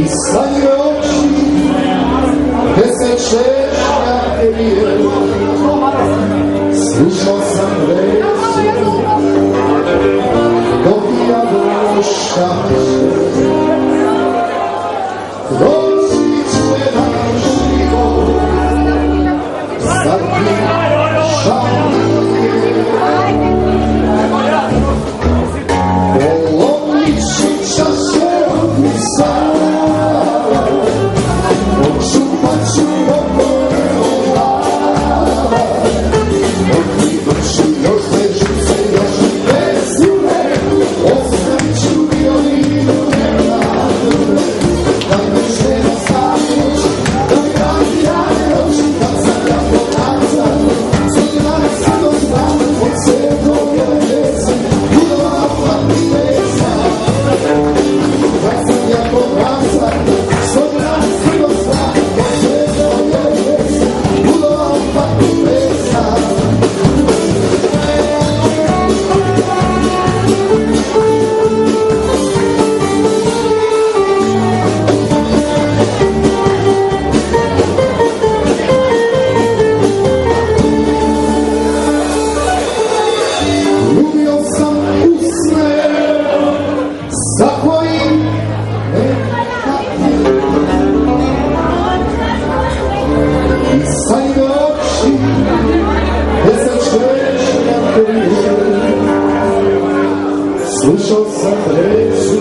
Sanje oči, deset češnjake bijelo, slušao sam recu, dok ja došla proći ću jedan život, sad ti šalje. Polomit ću čaše od misa, odčupat ću pokore od glava, odlivat ću još vežice, još i bezune, ostavit ću violinu nevladnu, da me žena stavljić, da mi radi rane oči, kad sam ja pokazan, sudjela se do strana, od svetog jelesa, budova hladni lesa, kad sam ja pokazan, sudjela se do strana, od svetog jelesa, budova hladni lesa. Ljubio sam usne za kojim nekakve i sanje oči deset češnjake bijelo. Slušao sam recu